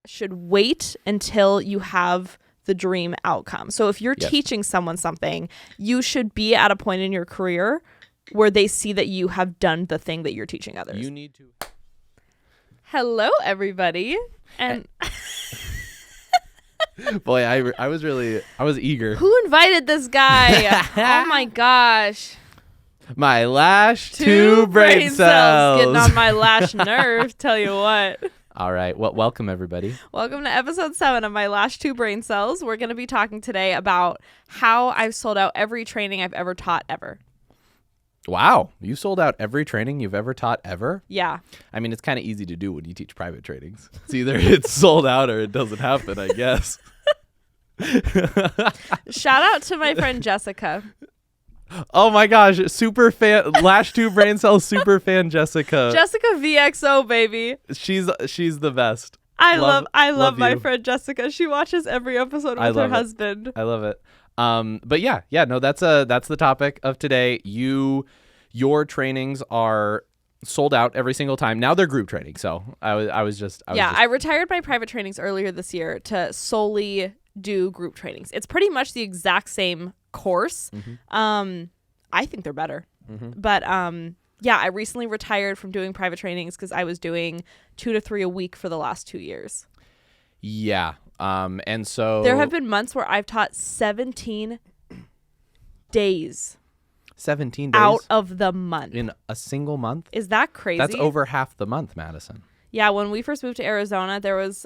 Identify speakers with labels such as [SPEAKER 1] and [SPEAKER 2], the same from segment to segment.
[SPEAKER 1] should wait until you have the dream outcome. So if you're teaching someone something, you should be at a point in your career where they see that you have done the thing that you're teaching others.
[SPEAKER 2] You need to.
[SPEAKER 1] Hello, everybody. And
[SPEAKER 2] boy, I was eager.
[SPEAKER 1] Who invited this guy? Oh my gosh.
[SPEAKER 2] My lash two brain cells.
[SPEAKER 1] Getting on my lash nerve, tell you what.
[SPEAKER 2] All right. Well, welcome, everybody.
[SPEAKER 1] Welcome to episode 7 of My Lash 2 Brain Cells. We're going to be talking today about how I've sold out every training I've ever taught ever.
[SPEAKER 2] Wow. You sold out every training you've ever taught ever?
[SPEAKER 1] Yeah.
[SPEAKER 2] I mean, it's kind of easy to do when you teach private trainings. It's either it's sold out or it doesn't happen, I guess.
[SPEAKER 1] Shout out to my friend Jessica.
[SPEAKER 2] Oh my gosh, super fan, Lash 2 Brain Cells super fan Jessica.
[SPEAKER 1] Jessica VXO, baby.
[SPEAKER 2] She's the best.
[SPEAKER 1] I love my
[SPEAKER 2] you.
[SPEAKER 1] friend Jessica. She watches every episode with her husband.
[SPEAKER 2] I love it. But yeah, no, that's the topic of today. Your trainings are sold out every single time. Now they're group training. So I retired my private trainings earlier this year to solely do group trainings. It's pretty much the exact same course. Mm-hmm. I think they're better. Mm-hmm. But I recently retired from doing private trainings because I was doing 2 to 3 a week for the last 2 years. Yeah. And so
[SPEAKER 1] there have been months where I've taught 17 days.
[SPEAKER 2] 17 days
[SPEAKER 1] out of the month.
[SPEAKER 2] In a single month?
[SPEAKER 1] Is that crazy?
[SPEAKER 2] That's over half the month, Madison.
[SPEAKER 1] Yeah, when we first moved to Arizona, there was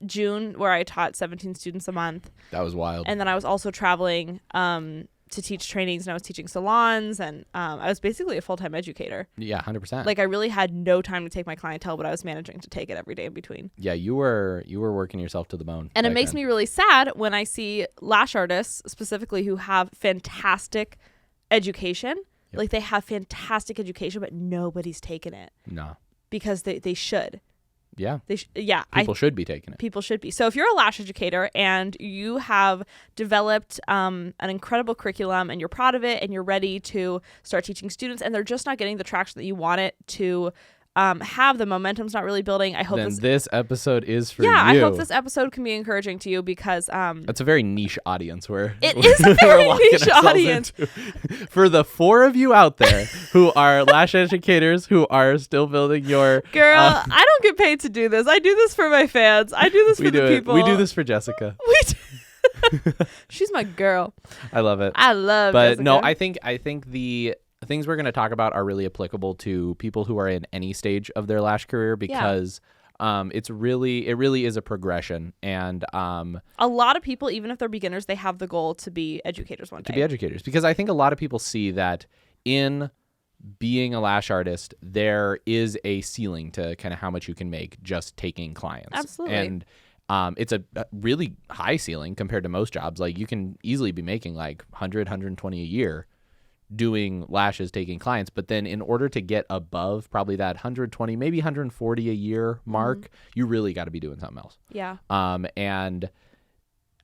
[SPEAKER 1] June where I taught 17 students a month.
[SPEAKER 2] That was wild.
[SPEAKER 1] And then I was also traveling to teach trainings, and I was teaching salons, and I was basically a full-time educator.
[SPEAKER 2] Yeah, 100%.
[SPEAKER 1] Like, I really had no time to take my clientele, but I was managing to take it every day in between.
[SPEAKER 2] Yeah, you were working yourself to the bone.
[SPEAKER 1] And it makes me really sad when I see lash artists specifically who have fantastic education. Yep. Like, they have fantastic education, but nobody's taken it. No. Because they should.
[SPEAKER 2] Yeah.
[SPEAKER 1] People
[SPEAKER 2] should be taking it.
[SPEAKER 1] People should be. So if you're a lash educator and you have developed an incredible curriculum and you're proud of it and you're ready to start teaching students and they're just not getting the traction that you want it to have, the momentum's not really building, I hope
[SPEAKER 2] this episode is for you.
[SPEAKER 1] Yeah, I hope this episode can be encouraging to you because
[SPEAKER 2] it's a very niche audience
[SPEAKER 1] it is a very niche audience.
[SPEAKER 2] For the 4 of you out there who are lash educators who are still building your
[SPEAKER 1] girl, I don't get paid to do this. I do this for my fans. I do this for the people.
[SPEAKER 2] We do this for Jessica.
[SPEAKER 1] She's my girl.
[SPEAKER 2] I love it.
[SPEAKER 1] I love
[SPEAKER 2] But
[SPEAKER 1] Jessica.
[SPEAKER 2] no, I think the things we're going to talk about are really applicable to people who are in any stage of their lash career because it really is a progression. And
[SPEAKER 1] a lot of people, even if they're beginners, they have the goal to be educators one day.
[SPEAKER 2] To be educators. Because I think a lot of people see that in being a lash artist, there is a ceiling to kind of how much you can make just taking clients.
[SPEAKER 1] Absolutely.
[SPEAKER 2] And it's a really high ceiling compared to most jobs. Like, you can easily be making like 100, 120 a year doing lashes, taking clients. But then in order to get above probably that 120, maybe 140 a year mark, you really got to be doing something else.
[SPEAKER 1] Yeah.
[SPEAKER 2] And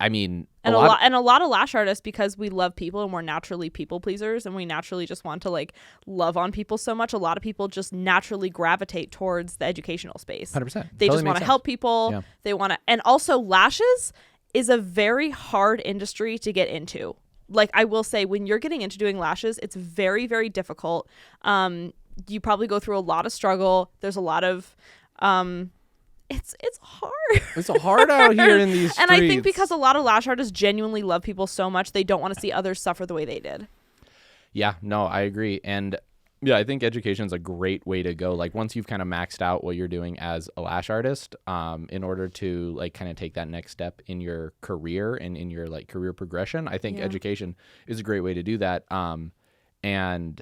[SPEAKER 2] I mean,
[SPEAKER 1] a lot of lash artists, because we love people and we're naturally people pleasers and we naturally just want to like love on people so much, a lot of people just naturally gravitate towards the educational space.
[SPEAKER 2] 100%.
[SPEAKER 1] They just want to help people. Yeah. They want to, and also lashes is a very hard industry to get into. Like, I will say, when you're getting into doing lashes, it's very, very difficult. You probably go through a lot of struggle. There's a lot of it's hard.
[SPEAKER 2] It's hard out here in these streets.
[SPEAKER 1] And I think because a lot of lash artists genuinely love people so much, they don't want to see others suffer the way they did.
[SPEAKER 2] Yeah, no, I agree. And yeah, I think education is a great way to go. Like, once you've kind of maxed out what you're doing as a lash artist, in order to like kind of take that next step in your career and in your like career progression, I think education is a great way to do that. And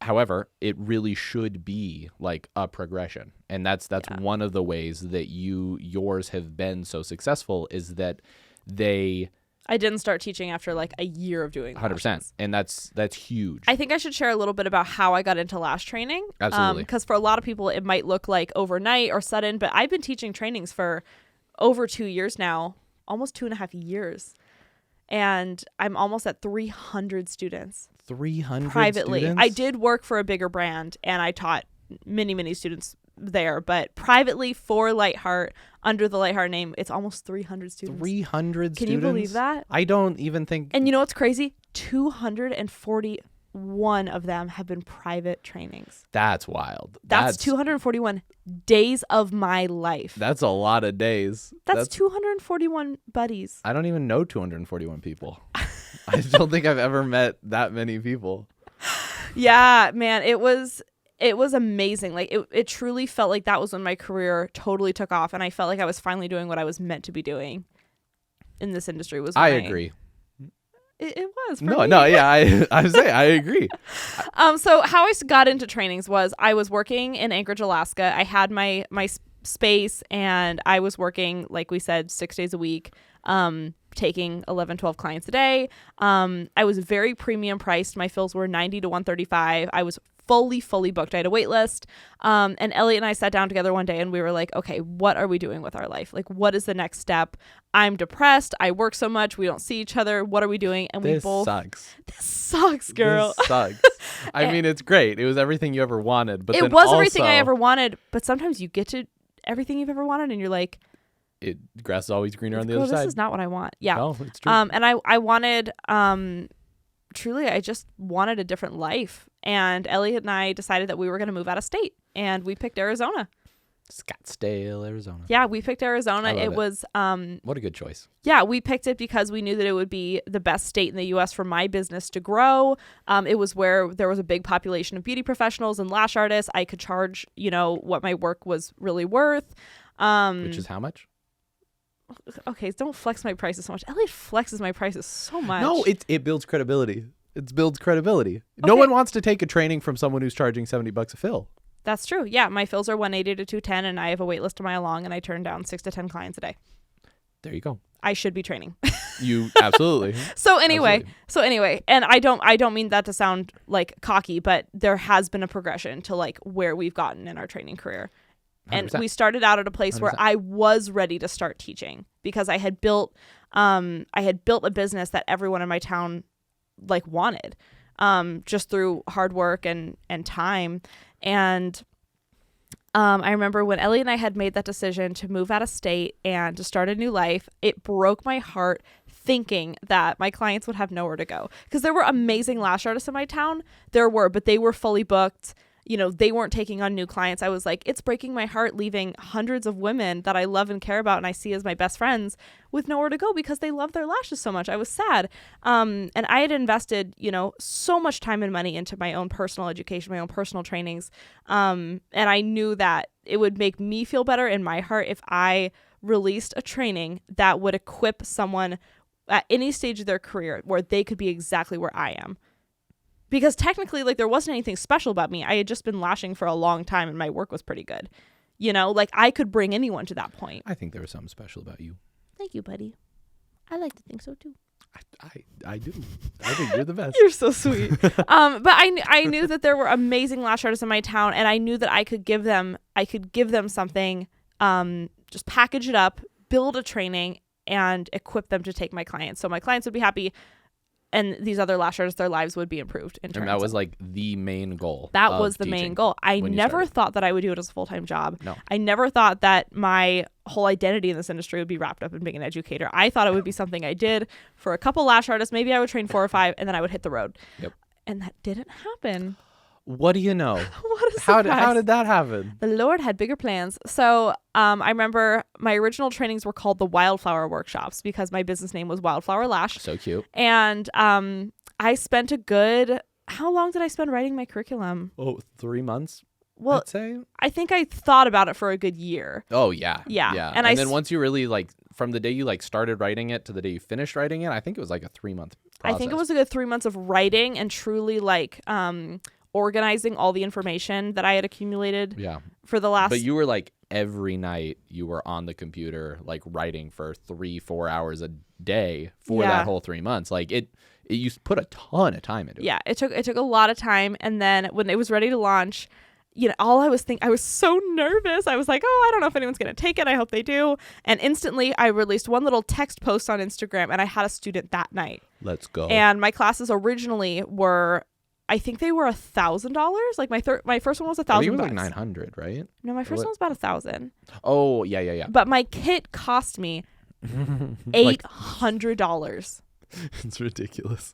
[SPEAKER 2] however, it really should be like a progression. And that's one of the ways that yours have been so successful is that I
[SPEAKER 1] didn't start teaching after like a year of doing 100%.
[SPEAKER 2] Lashes. And that's huge.
[SPEAKER 1] I think I should share a little bit about how I got into lash training.
[SPEAKER 2] Absolutely.
[SPEAKER 1] Because for a lot of people, it might look like overnight or sudden, but I've been teaching trainings for over 2 years now, almost 2.5 years. And I'm almost at 300 students.
[SPEAKER 2] 300
[SPEAKER 1] privately.
[SPEAKER 2] students?
[SPEAKER 1] I did work for a bigger brand and I taught many, many students there, but privately for Lightheart, under the Lightheart name, it's almost 300 students.
[SPEAKER 2] 300 students?
[SPEAKER 1] Can you believe that?
[SPEAKER 2] I don't even think.
[SPEAKER 1] And you know what's crazy? 241 of them have been private trainings.
[SPEAKER 2] That's wild.
[SPEAKER 1] That's 241 days of my life.
[SPEAKER 2] That's a lot of days.
[SPEAKER 1] That's 241 buddies.
[SPEAKER 2] I don't even know 241 people. I don't think I've ever met that many people.
[SPEAKER 1] Yeah, man, it was amazing. Like it truly felt like that was when my career totally took off, and I felt like I was finally doing what I was meant to be doing in this industry.
[SPEAKER 2] I agree.
[SPEAKER 1] It was.
[SPEAKER 2] No, yeah, I say I agree.
[SPEAKER 1] So how I got into trainings was I was working in Anchorage, Alaska. I had my space, and I was working, like we said, 6 days a week, taking 11, 12 clients a day. I was very premium priced. My fills were $90 to $135. I was fully booked. I had a wait list. And Elliot and I sat down together one day and we were like, okay, what are we doing with our life? Like, what is the next step? I'm depressed. I work so much. We don't see each other. What are we doing? And
[SPEAKER 2] this sucks.
[SPEAKER 1] This sucks, girl.
[SPEAKER 2] This sucks. I mean, it's great. It was everything you ever wanted. But
[SPEAKER 1] it was everything I ever wanted. But sometimes you get to everything you've ever wanted and you're like,
[SPEAKER 2] grass is always greener on the other side.
[SPEAKER 1] This is not what I want. Yeah.
[SPEAKER 2] No, it's true.
[SPEAKER 1] And I wanted, truly, I just wanted a different life. And Elliot and I decided that we were going to move out of state, and we picked Arizona.
[SPEAKER 2] Scottsdale, Arizona.
[SPEAKER 1] Yeah, we picked Arizona. It was
[SPEAKER 2] what a good choice.
[SPEAKER 1] Yeah, we picked it because we knew that it would be the best state in the U.S. for my business to grow. It was where there was a big population of beauty professionals and lash artists. I could charge, what my work was really worth.
[SPEAKER 2] Which is how much?
[SPEAKER 1] Okay, don't flex my prices so much. Elliot flexes my prices so much.
[SPEAKER 2] No, it builds credibility. It builds credibility. Okay. No one wants to take a training from someone who's charging $70 a fill.
[SPEAKER 1] That's true. Yeah, my fills are 180 to 210, and I have a wait list a mile long, and I turn down 6 to 10 clients a day.
[SPEAKER 2] There you go.
[SPEAKER 1] I should be training.
[SPEAKER 2] You absolutely.
[SPEAKER 1] So anyway, and I don't mean that to sound like cocky, but there has been a progression to like where we've gotten in our training career. 100%. And we started out at a place 100%. Where I was ready to start teaching because I had built a business that everyone in my town like wanted, just through hard work and time. And I remember when Ellie and I had made that decision to move out of state and to start a new life, it broke my heart thinking that my clients would have nowhere to go, because there were amazing lash artists in my town. But they were fully booked. They weren't taking on new clients. I was like, it's breaking my heart leaving hundreds of women that I love and care about and I see as my best friends with nowhere to go because they love their lashes so much. I was sad. And I had invested, so much time and money into my own personal education, my own personal trainings. And I knew that it would make me feel better in my heart if I released a training that would equip someone at any stage of their career where they could be exactly where I am. Because technically, like, there wasn't anything special about me. I had just been lashing for a long time and my work was pretty good. Like, I could bring anyone to that point.
[SPEAKER 2] I think there was something special about you.
[SPEAKER 1] Thank you, buddy. I like to think so, too.
[SPEAKER 2] I do. I think you're the best.
[SPEAKER 1] You're so sweet. But I knew that there were amazing lash artists in my town, and I knew that I could give them something, just package it up, build a training, and equip them to take my clients. So my clients would be happy. And these other lash artists, their lives would be improved. And
[SPEAKER 2] that was like the main goal.
[SPEAKER 1] That was the main goal. I never thought that I would do it as a full-time job.
[SPEAKER 2] No.
[SPEAKER 1] I never thought that my whole identity in this industry would be wrapped up in being an educator. I thought it would be something I did for a couple lash artists. Maybe I would train 4 or 5 and then I would hit the road.
[SPEAKER 2] Yep.
[SPEAKER 1] And that didn't happen.
[SPEAKER 2] What do you know?
[SPEAKER 1] What a surprise.
[SPEAKER 2] How did that happen?
[SPEAKER 1] The Lord had bigger plans. So I remember my original trainings were called the Wildflower Workshops because my business name was Wildflower Lash.
[SPEAKER 2] So cute.
[SPEAKER 1] And I spent how long did I spend writing my curriculum?
[SPEAKER 2] Oh, 3 months?
[SPEAKER 1] Well,
[SPEAKER 2] I'd say.
[SPEAKER 1] I think I thought about it for a good year.
[SPEAKER 2] Oh, yeah.
[SPEAKER 1] Yeah.
[SPEAKER 2] And then once you really from the day you started writing it to the day you finished writing it, I think it was like a 3-month process.
[SPEAKER 1] I think it was like a 3 months of writing and truly organizing all the information that I had accumulated for the last.
[SPEAKER 2] But you were every night you were on the computer writing for 3-4 hours a day for that whole 3 months. You put a ton of time into it.
[SPEAKER 1] Yeah, it took a lot of time. And then when it was ready to launch, all I was thinking, I was so nervous. I was like, oh, I don't know if anyone's going to take it. I hope they do. And instantly I released one little text post on Instagram and I had a student that night.
[SPEAKER 2] Let's go.
[SPEAKER 1] And my classes originally were I think they were $1,000. Like my first one was $1,000.
[SPEAKER 2] I think it was like 900, right?
[SPEAKER 1] No, my first one was about 1,000.
[SPEAKER 2] Oh, yeah.
[SPEAKER 1] But my kit cost me $800.
[SPEAKER 2] It's ridiculous.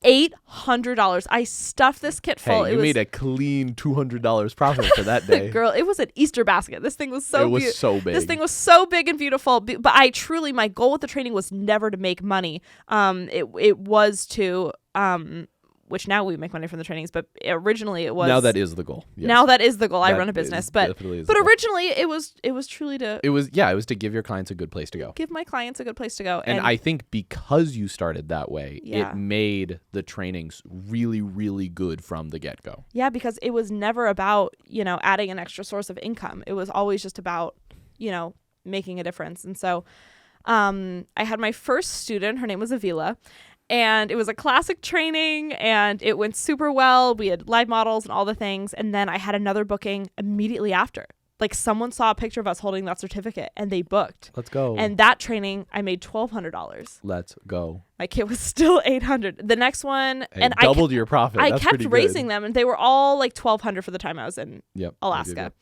[SPEAKER 1] $800. I stuffed this kit full.
[SPEAKER 2] Hey, you made a clean $200 profit for that day.
[SPEAKER 1] Girl, it was an Easter basket. This thing was so big.
[SPEAKER 2] It was so big.
[SPEAKER 1] This thing was so big and beautiful. But my goal with the training was never to make money. It was to which now we make money from the trainings, but originally it was.
[SPEAKER 2] Now that is the goal.
[SPEAKER 1] Yes. Now that is the goal. I run a business, but originally it was truly to.
[SPEAKER 2] It was to give your clients a good place to go.
[SPEAKER 1] Give my clients a good place to go,
[SPEAKER 2] and I think because you started that way, it made the trainings really, really good from the get go.
[SPEAKER 1] Yeah, because it was never about adding an extra source of income. It was always just about making a difference, and so I had my first student. Her name was Avila. And it was a classic training and it went super well. We had live models and all the things. And then I had another booking immediately after. Like someone saw a picture of us holding that certificate and they booked.
[SPEAKER 2] Let's go.
[SPEAKER 1] And that training, I made $1,200.
[SPEAKER 2] Let's go.
[SPEAKER 1] My kit was still $800. The next one,
[SPEAKER 2] and I doubled your profit.
[SPEAKER 1] I kept raising them and they were all like $1,200 for the time I was in Alaska.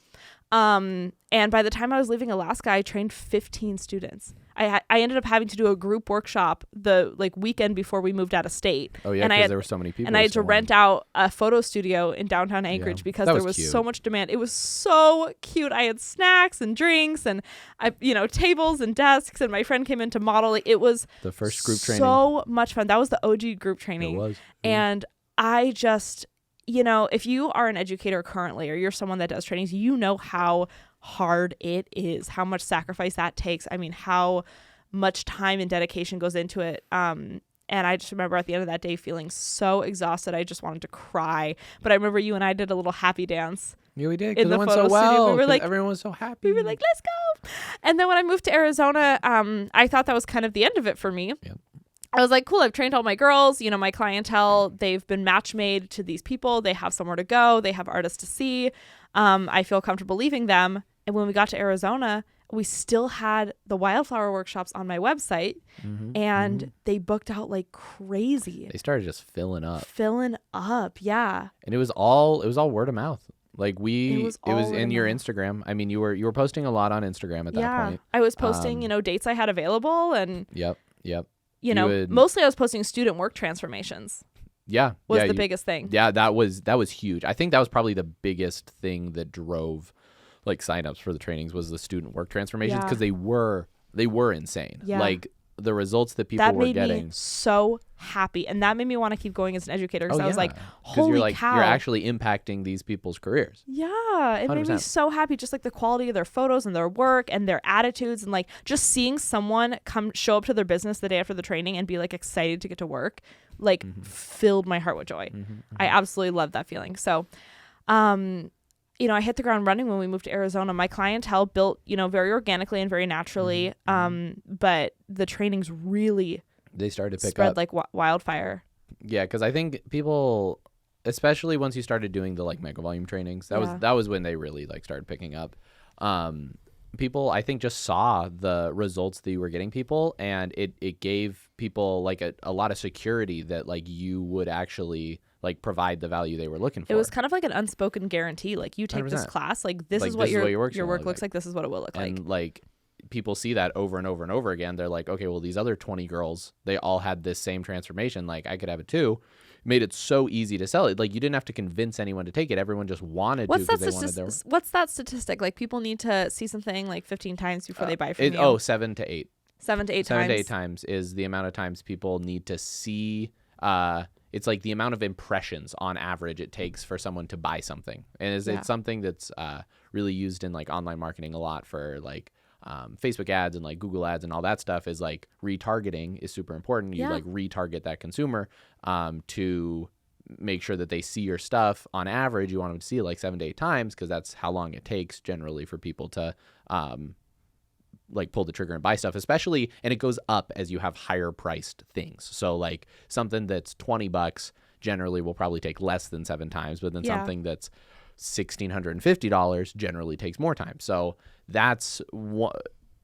[SPEAKER 1] And by the time I was leaving Alaska, I trained 15 students. I ended up having to do a group workshop the weekend before we moved out of state.
[SPEAKER 2] Oh yeah, because there were so many people.
[SPEAKER 1] And I had to rent out a photo studio in downtown Anchorage because there was so much demand. It was so cute. I had snacks and drinks and tables and desks. And my friend came in to model. It was
[SPEAKER 2] the first group training.
[SPEAKER 1] So much fun. That was the OG group training.
[SPEAKER 2] It was.
[SPEAKER 1] And I just, if you are an educator currently or you're someone that does trainings, you know how hard it is, how much sacrifice that takes. I mean, how much time and dedication goes into it. And I just remember at the end of that day feeling so exhausted. I just wanted to cry. But I remember you and I did a little happy dance.
[SPEAKER 2] Yeah, we did. Because it went so well. We were like, everyone was so happy.
[SPEAKER 1] We were like, let's go. And then when I moved to Arizona, I thought that was kind of the end of it for me.
[SPEAKER 2] Yep.
[SPEAKER 1] I was like, cool, I've trained all my girls, my clientele, they've been match made to these people. They have somewhere to go. They have artists to see. I feel comfortable leaving them. And when we got to Arizona, we still had the wildflower workshops on my website and they booked out like crazy.
[SPEAKER 2] They started just filling up.
[SPEAKER 1] Yeah.
[SPEAKER 2] And it was all word of mouth. Like it was in your Instagram. I mean, you were posting a lot on Instagram at that point.
[SPEAKER 1] I was posting, dates I had available and
[SPEAKER 2] Yep.
[SPEAKER 1] Mostly I was posting student work transformations.
[SPEAKER 2] Yeah.
[SPEAKER 1] Was the biggest thing.
[SPEAKER 2] Yeah, that was huge. I think that was probably the biggest thing that drove signups for the trainings was the student work transformations because they were insane.
[SPEAKER 1] Yeah.
[SPEAKER 2] Like the results that people were getting.
[SPEAKER 1] That made me so happy, and that made me want to keep going as an educator because I was like, holy cow.
[SPEAKER 2] You're actually impacting these people's careers.
[SPEAKER 1] Yeah, it 100%. Made me so happy, just like the quality of their photos and their work and their attitudes and just seeing someone show up to their business the day after the training and be excited to get to work filled my heart with joy. I absolutely love that feeling. So I hit the ground running when we moved to Arizona. My clientele built, very organically and very naturally. But the trainings really
[SPEAKER 2] they started to pick
[SPEAKER 1] spread
[SPEAKER 2] up
[SPEAKER 1] like wildfire.
[SPEAKER 2] Yeah, because I think people, especially once you started doing the mega volume trainings, that was when they really started picking up. People, I think, just saw the results that you were getting people, and it gave people a lot of security that you would actually provide the value they were looking for.
[SPEAKER 1] It was kind of like an unspoken guarantee. You take 100%. This class, this is what your work looks like. This is what it will look like.
[SPEAKER 2] And people see that over and over and over again. They're like, okay, well, these other 20 girls, they all had this same transformation. I could have it too. Made it so easy to sell it. You didn't have to convince anyone to take it. Everyone just wanted to because they wanted their work. What's
[SPEAKER 1] that statistic? People need to see something 15 times before they buy from you.
[SPEAKER 2] 7 to 8.
[SPEAKER 1] 7 to 8 times.
[SPEAKER 2] 7 to 8 times is the amount of times people need to see. It's the amount of impressions on average it takes for someone to buy something. And it's something that's really used in online marketing a lot for Facebook ads and Google ads and all that stuff is retargeting is super important. You retarget that consumer to make sure that they see your stuff. On average, you want them to see it 7 to 8 times because that's how long it takes generally for people to pull the trigger and buy stuff, especially, and it goes up as you have higher priced things. So something that's $20 generally will probably take less than 7 times, but then something that's $1,650 generally takes more time. So that's one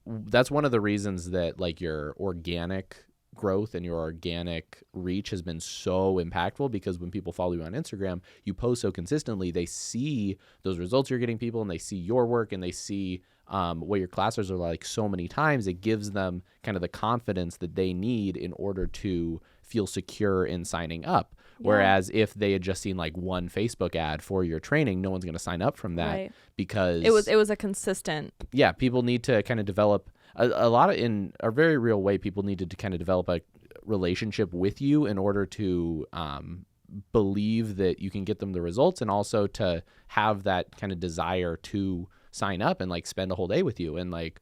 [SPEAKER 2] of the reasons that your organic growth and your organic reach has been so impactful, because when people follow you on Instagram, you post so consistently, they see those results you're getting people, and they see your work, and they see what your classes are like so many times. It gives them kind of the confidence that they need in order to feel secure in signing up. Yeah. Whereas if they had just seen like one Facebook ad for your training, no one's going to sign up from that, right? Because
[SPEAKER 1] it was a consistent.
[SPEAKER 2] Yeah, people need to kind of develop a lot of, in a very real way, people needed to kind of develop a relationship with you in order to believe that you can get them the results, and also to have that kind of desire to sign up and like spend a whole day with you, and like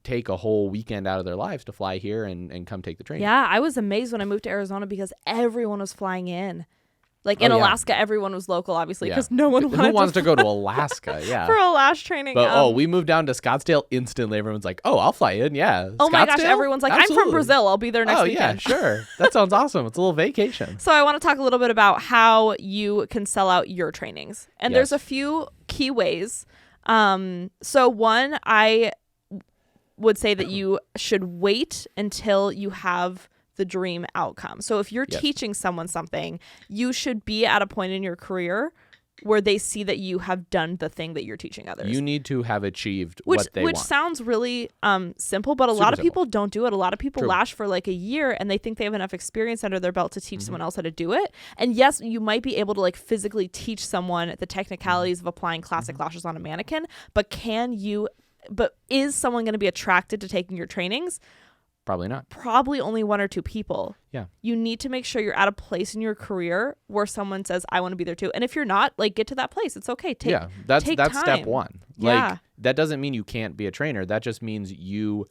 [SPEAKER 2] take a whole weekend out of their lives to fly here and come take the training.
[SPEAKER 1] Yeah, I was amazed when I moved to Arizona because everyone was flying in. Like in Alaska, everyone was local, obviously, because no one wanted
[SPEAKER 2] Who wants to go to Alaska? Yeah.
[SPEAKER 1] For a lash training.
[SPEAKER 2] But we moved down to Scottsdale instantly. Everyone's like, oh, I'll fly in. Yeah.
[SPEAKER 1] Oh my gosh, everyone's like,
[SPEAKER 2] Absolutely.
[SPEAKER 1] I'm from Brazil. I'll be there next weekend.
[SPEAKER 2] Oh yeah, sure. That sounds awesome. It's a little vacation.
[SPEAKER 1] So I want to talk a little bit about how you can sell out your trainings. And there's a few key ways. So one, I would say that you should wait until you have the dream outcome. So if you're teaching someone something, you should be at a point in your career where they see that you have done the thing that you're teaching others.
[SPEAKER 2] You need to have achieved what they want.
[SPEAKER 1] Which sounds really simple, but a lot of people don't do it. A lot of people lash for like a year and they think they have enough experience under their belt to teach someone else how to do it. And yes, you might be able to like physically teach someone the technicalities of applying classic lashes on a mannequin, but is someone going to be attracted to taking your trainings?
[SPEAKER 2] Probably not.
[SPEAKER 1] Probably only one or two people.
[SPEAKER 2] Yeah.
[SPEAKER 1] You need to make sure you're at a place in your career where someone says, I want to be there too. And if you're not, like, get to that place. It's okay. That's time.
[SPEAKER 2] Step one. Like, that doesn't mean you can't be a trainer. That just means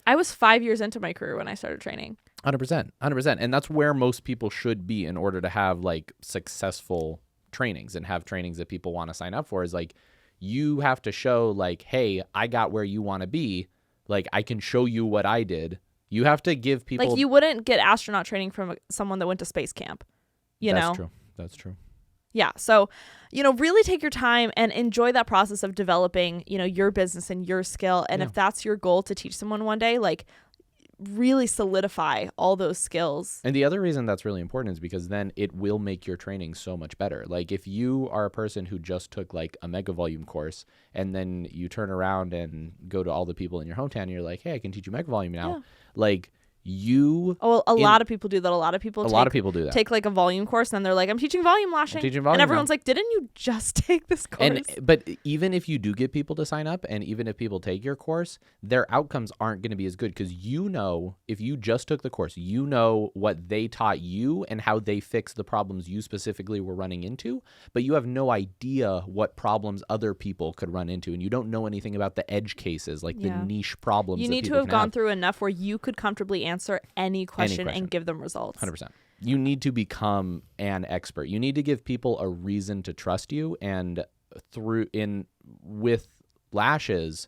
[SPEAKER 1] I was 5 years into my career when I started training.
[SPEAKER 2] 100%. And that's where most people should be in order to have like successful trainings and have trainings that people want to sign up for. Is like, you have to show like, hey, I got where you want to be. Like, I can show you what I did. You have to give people...
[SPEAKER 1] Like, you wouldn't get astronaut training from someone that went to space camp, you know?
[SPEAKER 2] That's true.
[SPEAKER 1] Yeah. So, really take your time and enjoy that process of developing, your business and your skill. And if that's your goal to teach someone one day, like, really solidify all those skills.
[SPEAKER 2] And the other reason that's really important is because then it will make your training so much better. Like, if you are a person who just took like a mega volume course and then you turn around and go to all the people in your hometown and you're like, hey, I can teach you mega volume now. Yeah. Like,
[SPEAKER 1] a lot of people do that. A lot of people
[SPEAKER 2] do that.
[SPEAKER 1] Take like a volume course and they're like, I'm teaching volume lashing. And everyone's like, didn't you just take this course?
[SPEAKER 2] But even if you do get people to sign up, and even if people take your course, their outcomes aren't going to be as good, because if you just took the course, what they taught you and how they fixed the problems you specifically were running into, but you have no idea what problems other people could run into, and you don't know anything about the edge cases, like the niche problems.
[SPEAKER 1] You need to have gone through enough where you could comfortably answer any question and give them results.
[SPEAKER 2] 100%. You need to become an expert. You need to give people a reason to trust you. And with lashes,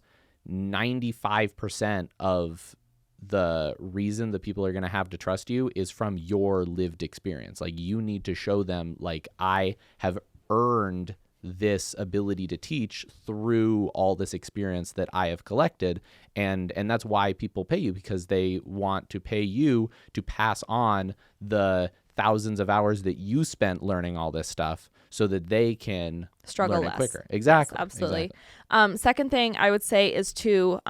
[SPEAKER 2] 95% of the reason that people are going to have to trust you is from your lived experience. Like, you need to show them, like, I have earned this ability to teach through all this experience that I have collected. And that's why people pay you, because they want to pay you to pass on the thousands of hours that you spent learning all this stuff so that they can
[SPEAKER 1] struggle
[SPEAKER 2] learn
[SPEAKER 1] less.
[SPEAKER 2] It quicker. Exactly.
[SPEAKER 1] Yes, absolutely.
[SPEAKER 2] Exactly.
[SPEAKER 1] Second thing I would say is to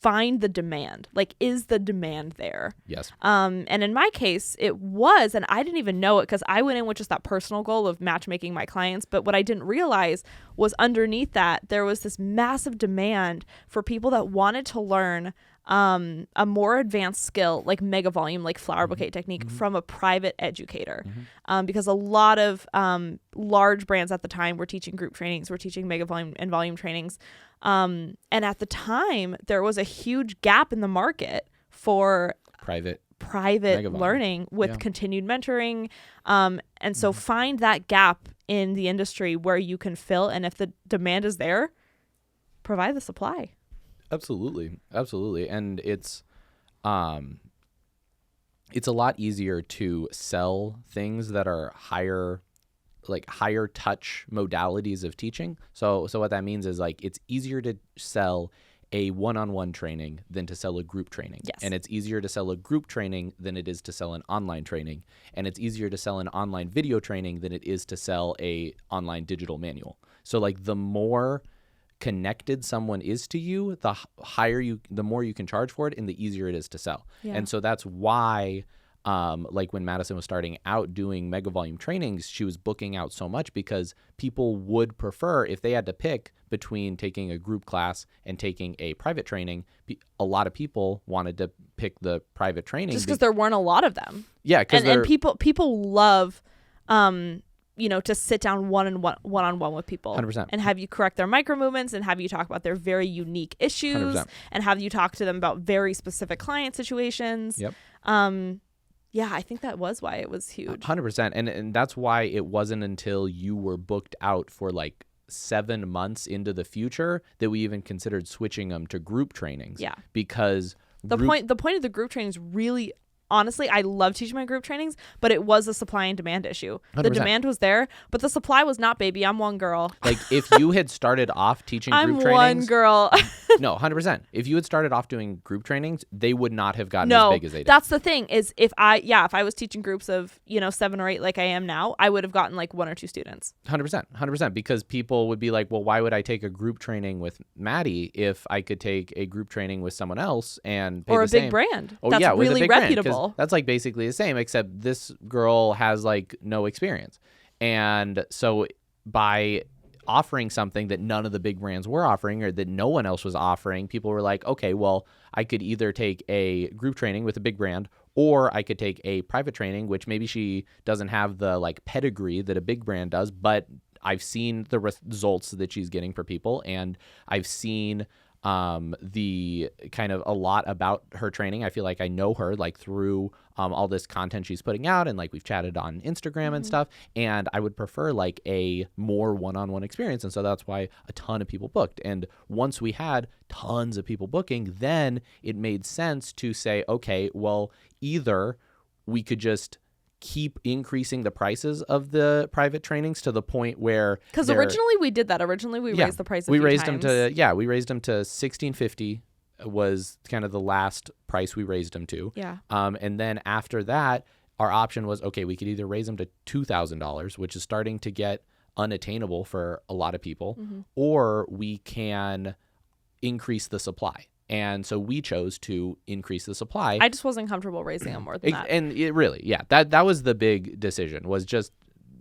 [SPEAKER 1] find the demand. Like, is the demand there?
[SPEAKER 2] Yes.
[SPEAKER 1] And in my case, it was, and I didn't even know it because I went in with just that personal goal of matchmaking my clients. But what I didn't realize was underneath that, there was this massive demand for people that wanted to learn a more advanced skill, like mega volume, like flower bouquet technique, from a private educator. Because a lot of large brands at the time were teaching group trainings, were teaching mega volume and volume trainings. And at the time, there was a huge gap in the market for private learning with continued mentoring. And so find that gap in the industry where you can fill. And if the demand is there, provide the supply.
[SPEAKER 2] Absolutely. And it's a lot easier to sell things that are higher touch modalities of teaching. So what that means is, like, it's easier to sell a one-on-one training than to sell a group training.
[SPEAKER 1] Yes.
[SPEAKER 2] And it's easier to sell a group training than it is to sell an online training. And it's easier to sell an online video training than it is to sell a online digital manual. So like the more connected someone is to you, the more you can charge for it and the easier it is to sell.
[SPEAKER 1] Yeah.
[SPEAKER 2] And so that's why like when Madison was starting out doing mega volume trainings, she was booking out so much because people would prefer, if they had to pick between taking a group class and taking a private training, a lot of people wanted to pick the private training.
[SPEAKER 1] Just because there weren't a lot of them.
[SPEAKER 2] Yeah.
[SPEAKER 1] And people love, to sit down one-on-one with people
[SPEAKER 2] 100%.
[SPEAKER 1] and have you correct their micro movements and have you talk about their very unique issues
[SPEAKER 2] 100%.
[SPEAKER 1] and have you talk to them about very specific client situations.
[SPEAKER 2] Yep.
[SPEAKER 1] Yeah, I think that was why it was huge.
[SPEAKER 2] 100%. And that's why it wasn't until you were booked out for like 7 months into the future that we even considered switching them to group trainings.
[SPEAKER 1] Yeah.
[SPEAKER 2] Because
[SPEAKER 1] the point of the group trainings really, honestly, I love teaching my group trainings, but it was a supply and demand issue.
[SPEAKER 2] 100%.
[SPEAKER 1] The demand was there, but the supply was not, baby. I'm one girl.
[SPEAKER 2] Like if you had started off teaching group trainings.
[SPEAKER 1] I'm one girl.
[SPEAKER 2] No, 100%. If you had started off doing group trainings, they would not have gotten
[SPEAKER 1] as
[SPEAKER 2] big as they did.
[SPEAKER 1] That's the thing is if I was teaching groups of, 7 or 8 like I am now, I would have gotten like 1 or 2 students.
[SPEAKER 2] 100%. Because people would be like, well, why would I take a group training with Maddie if I could take a group training with someone else and pay
[SPEAKER 1] or
[SPEAKER 2] the
[SPEAKER 1] a
[SPEAKER 2] same?
[SPEAKER 1] Big brand.
[SPEAKER 2] Oh,
[SPEAKER 1] that's
[SPEAKER 2] yeah, with
[SPEAKER 1] really
[SPEAKER 2] a big brand,
[SPEAKER 1] reputable.
[SPEAKER 2] that's like basically the same, except this girl has like no experience. And so by offering something that none of the big brands were offering or that no one else was offering, people were like, okay, well, I could either take a group training with a big brand or I could take a private training, which maybe she doesn't have the like pedigree that a big brand does, but I've seen the results that she's getting for people, and I've seen the kind of a lot about her training. I feel like I know her like through all this content she's putting out, and like we've chatted on Instagram and stuff, and I would prefer like a more one-on-one experience. And so that's why a ton of people booked. And once we had tons of people booking, then it made sense to say, okay, well, either we could just keep increasing the prices of the private trainings to the point where,
[SPEAKER 1] because originally we did that. Originally we raised the price. We raised them
[SPEAKER 2] to $1,650 was kind of the last price we raised them to.
[SPEAKER 1] Yeah.
[SPEAKER 2] And then after that, our option was, okay, we could either raise them to $2,000, which is starting to get unattainable for a lot of people, or we can increase the supply. And so we chose to increase the supply.
[SPEAKER 1] I just wasn't comfortable raising them more than that.
[SPEAKER 2] And it really, that was the big decision, was just,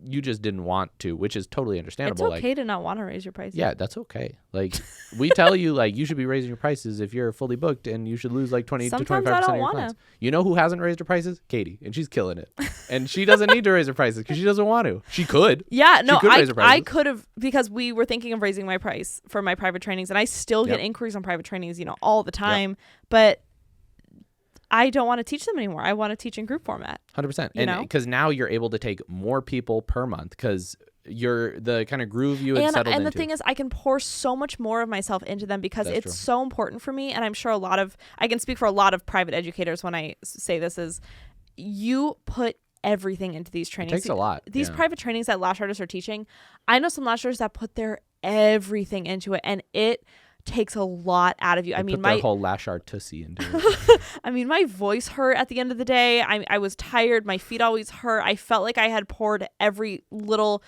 [SPEAKER 2] you just didn't want to, which is totally understandable.
[SPEAKER 1] It's okay to not want to raise your prices.
[SPEAKER 2] Yeah, that's okay. Like we tell you, like you should be raising your prices if you're fully booked, and you should lose like 20 to 25% of your clients. You know who hasn't raised her prices? Katie, and she's killing it. And she doesn't need to raise her prices because she doesn't want to. She could.
[SPEAKER 1] Yeah, no, I could have, because we were thinking of raising my price for my private trainings, and I still get inquiries on private trainings, all the time. But I don't want to teach them anymore. I want to teach in group format.
[SPEAKER 2] 100%. And because now you're able to take more people per month because you're the kind of groove you had settled into.
[SPEAKER 1] And the thing is, I can pour so much more of myself into them because it's so important for me. And I'm sure I can speak for a lot of private educators when I say this, is you put everything into these trainings.
[SPEAKER 2] It takes a lot.
[SPEAKER 1] These private trainings that lash artists are teaching, I know some lash artists that put their everything into it, and it takes a lot out of you.
[SPEAKER 2] I mean, my whole lash artussie into it.
[SPEAKER 1] I mean, my voice hurt at the end of the day. I was tired. My feet always hurt. I felt like I had poured every little.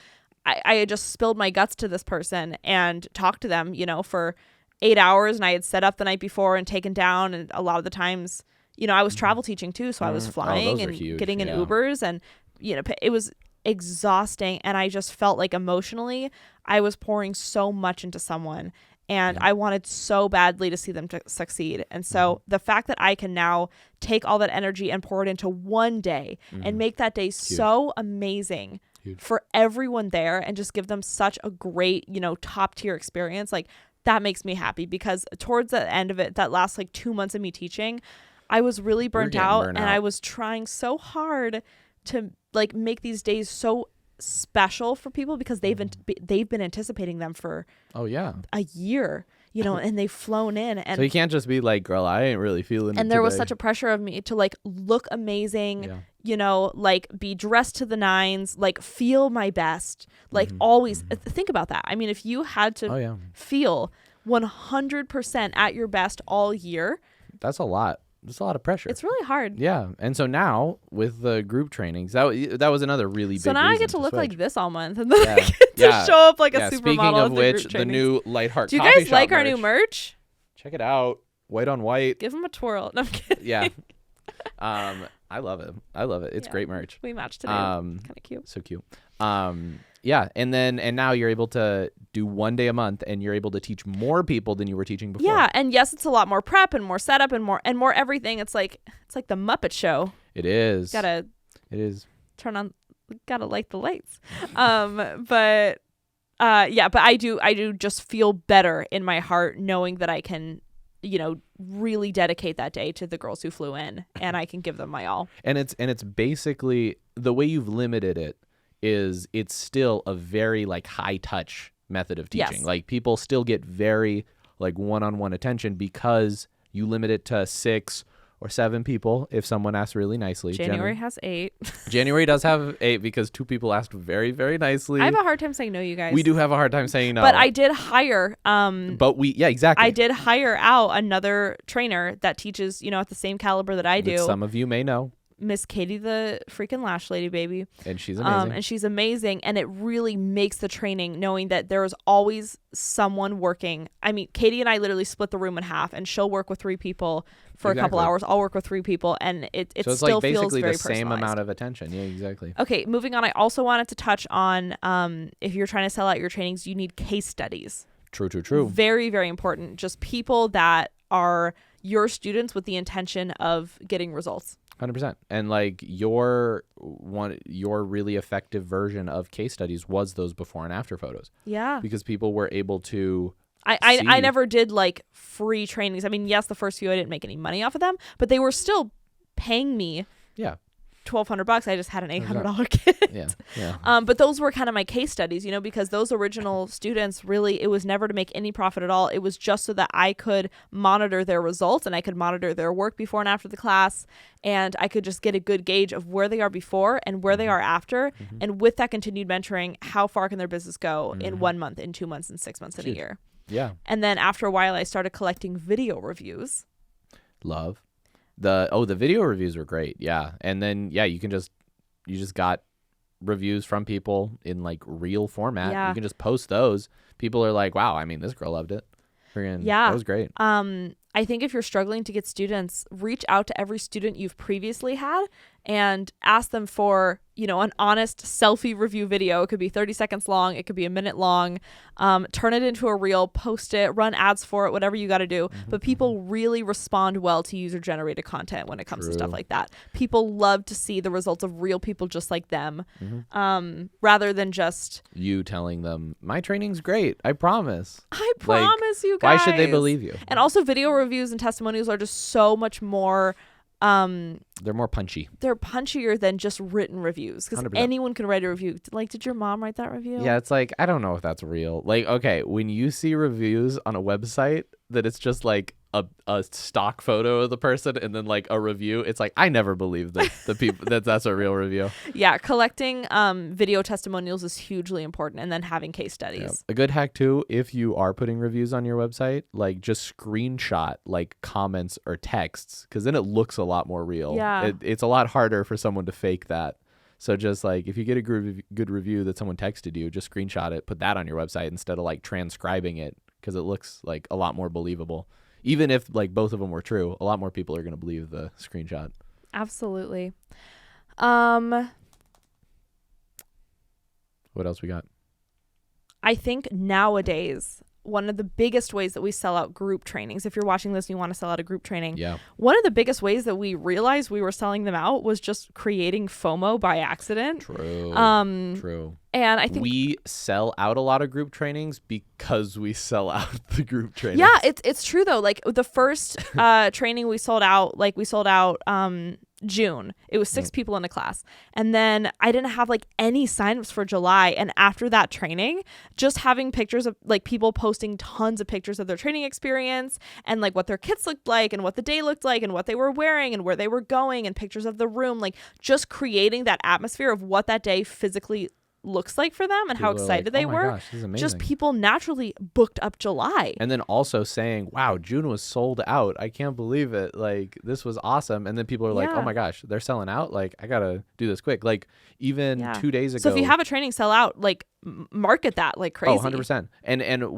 [SPEAKER 1] I had just spilled my guts to this person and talked to them, for 8 hours, and I had set up the night before and taken down. And a lot of the times, I was travel teaching too, so I was flying and getting in Ubers, and it was exhausting. And I just felt like emotionally, I was pouring so much into someone. And I wanted so badly to see them to succeed. And so the fact that I can now take all that energy and pour it into one day and make that day so amazing for everyone there, and just give them such a great, top tier experience, like that makes me happy. Because towards the end of it, that last like 2 months of me teaching, I was really burnt out, and I was trying so hard to like make these days so special for people, because they've been anticipating them for a year, and they've flown in. And
[SPEAKER 2] so you can't just be like, girl, I ain't really feeling it.
[SPEAKER 1] And there was such a pressure of me to like look amazing, like be dressed to the nines, like feel my best, like always think about that. I mean, if you had to feel 100% at your best all year.
[SPEAKER 2] That's a lot. That's a lot of pressure.
[SPEAKER 1] It's really hard.
[SPEAKER 2] Yeah. And so now with the group trainings, that was another really big
[SPEAKER 1] So now I get to look
[SPEAKER 2] switch.
[SPEAKER 1] like this all month, and then I get to show up like a supermodel.
[SPEAKER 2] Speaking of which, the new Lightheart
[SPEAKER 1] Do you
[SPEAKER 2] coffee
[SPEAKER 1] guys
[SPEAKER 2] shop
[SPEAKER 1] like our new merch?
[SPEAKER 2] Check it out. White on white.
[SPEAKER 1] Give them a twirl. No, I'm kidding.
[SPEAKER 2] Yeah. I love it. It's great merch.
[SPEAKER 1] We matched today. Kind of cute.
[SPEAKER 2] So cute. Yeah, and now you're able to do 1 day a month, and you're able to teach more people than you were teaching before.
[SPEAKER 1] Yeah, and yes, it's a lot more prep and more setup and more everything. It's like the Muppet Show.
[SPEAKER 2] It is.
[SPEAKER 1] It
[SPEAKER 2] is.
[SPEAKER 1] Gotta light the lights. But I do just feel better in my heart knowing that I can, really dedicate that day to the girls who flew in, and I can give them my all.
[SPEAKER 2] And it's basically the way you've limited it is it's still a very like high touch method of teaching.
[SPEAKER 1] Yes.
[SPEAKER 2] Like people still get very like one-on-one attention because you limit it to 6 or 7 people if someone asks really nicely.
[SPEAKER 1] January has 8.
[SPEAKER 2] January does have 8 because 2 people asked very, very nicely.
[SPEAKER 1] I have a hard time saying no, you guys.
[SPEAKER 2] We do have a hard time saying no.
[SPEAKER 1] But I did hire
[SPEAKER 2] exactly.
[SPEAKER 1] I did hire out another trainer that teaches, at the same caliber that I do.
[SPEAKER 2] That some of you may know.
[SPEAKER 1] Miss Katie, the freaking Lash Lady, baby.
[SPEAKER 2] And she's amazing.
[SPEAKER 1] And it really makes the training knowing that there is always someone working. I mean, Katie and I literally split the room in half, and she'll work with 3 people for a couple hours. I'll work with 3 people, and it
[SPEAKER 2] so it's
[SPEAKER 1] still
[SPEAKER 2] like basically
[SPEAKER 1] feels very
[SPEAKER 2] the same amount of attention. Yeah, exactly.
[SPEAKER 1] Okay, moving on. I also wanted to touch on if you're trying to sell out your trainings, you need case studies.
[SPEAKER 2] True.
[SPEAKER 1] Very, very important. Just people that are your students with the intention of getting results.
[SPEAKER 2] 100%. And like your really effective version of case studies was those before and after photos.
[SPEAKER 1] Yeah.
[SPEAKER 2] Because people were able to
[SPEAKER 1] I never did like free trainings. I mean, yes, the first few I didn't make any money off of them, but they were still paying me.
[SPEAKER 2] Yeah.
[SPEAKER 1] $1,200. I just had an $800 kit.
[SPEAKER 2] Yeah.
[SPEAKER 1] But those were kind of my case studies, because those original students really, it was never to make any profit at all. It was just so that I could monitor their results and I could monitor their work before and after the class, and I could just get a good gauge of where they are before and where they are after. Mm-hmm. And with that continued mentoring, how far can their business go in 1 month, in 2 months, in 6 months, in a year?
[SPEAKER 2] Yeah.
[SPEAKER 1] And then after a while, I started collecting video reviews.
[SPEAKER 2] Love. The video reviews were great. Yeah. And then, you just got reviews from people in like real format. Yeah. You can just post those. People are like, wow, I mean, this girl loved it. That was great.
[SPEAKER 1] I think if you're struggling to get students, reach out to every student you've previously had and ask them for, an honest selfie review video. It could be 30 seconds long. It could be a minute long. Turn it into a reel, post it, run ads for it, whatever you got to do. Mm-hmm. But people really respond well to user-generated content when it comes to stuff like that. People love to see the results of real people just like them, rather than just
[SPEAKER 2] you telling them, my training's great. I promise.
[SPEAKER 1] I promise you guys.
[SPEAKER 2] Why should they believe you?
[SPEAKER 1] And also video reviews and testimonials are just so much more
[SPEAKER 2] they're more punchy.
[SPEAKER 1] They're punchier than just written reviews, because anyone can write a review. Like, did your mom write that review?
[SPEAKER 2] Yeah, it's like, I don't know if that's real. Like, okay, when you see reviews on a website that it's just like a stock photo of the person and then like a review, it's like, I never believe that the people that's a real review.
[SPEAKER 1] Yeah, collecting video testimonials is hugely important, and then having case studies.
[SPEAKER 2] Yeah. A good hack too, if you are putting reviews on your website, like just screenshot like comments or texts, because then it looks a lot more real.
[SPEAKER 1] Yeah,
[SPEAKER 2] it's a lot harder for someone to fake that. So just like if you get a good review that someone texted you, just screenshot it, put that on your website instead of like transcribing it, because it looks like a lot more believable. Even if like both of them were true, a lot more people are going to believe the screenshot.
[SPEAKER 1] Absolutely.
[SPEAKER 2] What else we got?
[SPEAKER 1] I think nowadays, one of the biggest ways that we sell out group trainings, if you're watching this and you want to sell out a group training, one of the biggest ways that we realized we were selling them out was just creating FOMO by accident.
[SPEAKER 2] True.
[SPEAKER 1] And I think
[SPEAKER 2] we sell out a lot of group trainings because we sell out the group trainings.
[SPEAKER 1] Yeah, it's true though. Like the first training we sold out June. It was 6 people in a class. And then I didn't have like any signups for July. And after that training, just having pictures of like people posting tons of pictures of their training experience and like what their kits looked like and what the day looked like and what they were wearing and where they were going and pictures of the room, like just creating that atmosphere of what that day physically looks like for them and how excited they were.
[SPEAKER 2] Gosh, this is amazing.
[SPEAKER 1] Just people naturally booked up July.
[SPEAKER 2] And then also saying, wow, June was sold out. I can't believe it. Like, this was awesome. And then people are like, oh my gosh, they're selling out. Like, I got to do this quick. Like, even 2 days ago.
[SPEAKER 1] So if you have a training sell out, like, market that like crazy.
[SPEAKER 2] Oh, 100%. And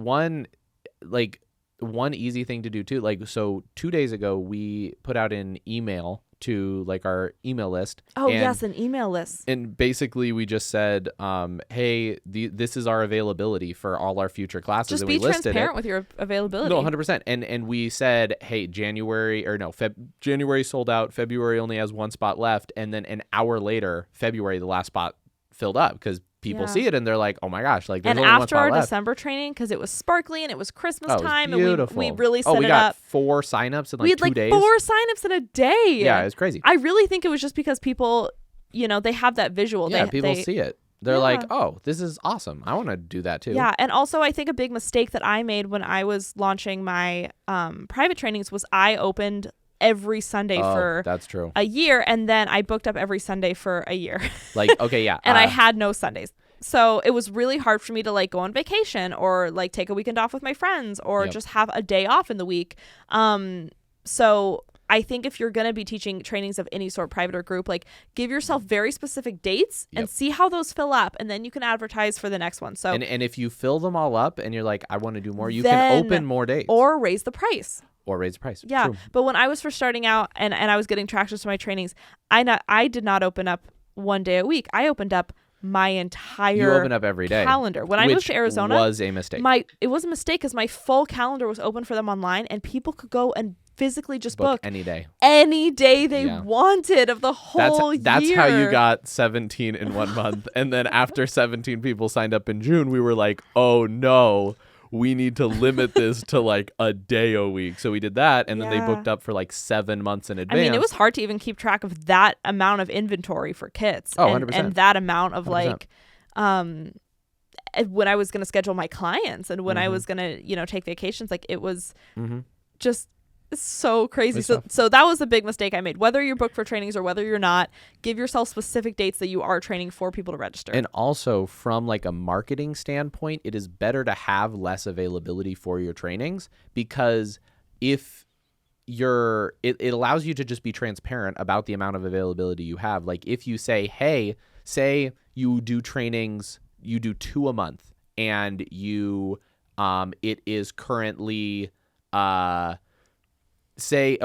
[SPEAKER 2] one easy thing to do too. Like, so 2 days ago, we put out an email to like our email list.
[SPEAKER 1] Oh, yes, an email list.
[SPEAKER 2] And basically we just said, hey, this is our availability for all our future classes.
[SPEAKER 1] Just
[SPEAKER 2] and
[SPEAKER 1] be
[SPEAKER 2] we listed
[SPEAKER 1] transparent with your availability.
[SPEAKER 2] No, 100%. And we said, hey, January sold out. February only has one spot left. And then an hour later, February, the last spot filled up because people see it and they're like, oh my gosh, like there's only one spot left. And
[SPEAKER 1] after our December training, because it was sparkly and it was Christmas time,
[SPEAKER 2] beautiful.
[SPEAKER 1] And we really set it up.
[SPEAKER 2] We got 4 signups in like 2 days.
[SPEAKER 1] We had 4 signups in a day.
[SPEAKER 2] Yeah, it was crazy.
[SPEAKER 1] I really think it was just because people, they have that visual.
[SPEAKER 2] Yeah, people see it. They're like, oh, this is awesome. I want to do that too.
[SPEAKER 1] Yeah, and also I think a big mistake that I made when I was launching my private trainings was I opened every Sunday for
[SPEAKER 2] that's true.
[SPEAKER 1] a year, and then I booked up every Sunday for a year.
[SPEAKER 2] Like, okay, yeah.
[SPEAKER 1] And I had no Sundays. So it was really hard for me to like go on vacation or like take a weekend off with my friends or just have a day off in the week. So I think if you're going to be teaching trainings of any sort, private or group, like give yourself very specific dates and see how those fill up, and then you can advertise for the next one. So
[SPEAKER 2] and if you fill them all up and you're like, I want to do more, you can open more dates
[SPEAKER 1] or raise the price.
[SPEAKER 2] Yeah. True.
[SPEAKER 1] But when I was first starting out and I was getting traction to my trainings, I did not open up one day a week. I opened up my entire
[SPEAKER 2] you open up every day
[SPEAKER 1] calendar. When I moved to Arizona,
[SPEAKER 2] was a mistake.
[SPEAKER 1] It was a mistake because my full calendar was open for them online, and people could go and physically just book
[SPEAKER 2] any day
[SPEAKER 1] they wanted of the whole year.
[SPEAKER 2] That's how you got 17 in 1 month. And then after 17 people signed up in June, we were like, oh no, we need to limit this to like a day a week. So we did that, and then they booked up for like 7 months in advance.
[SPEAKER 1] I mean, it was hard to even keep track of that amount of inventory for kits.
[SPEAKER 2] Oh,
[SPEAKER 1] and,
[SPEAKER 2] 100%.
[SPEAKER 1] And that amount of 100%. Like, when I was going to schedule my clients and when I was going to, take vacations, like it was just so crazy. So that was a big mistake I made. Whether you're booked for trainings or whether you're not, give yourself specific dates that you are training for people to register.
[SPEAKER 2] And also from like a marketing standpoint, it is better to have less availability for your trainings, because if it allows you to just be transparent about the amount of availability you have. Like if you say, hey, say you do trainings, you do 2 a month, and it is currently say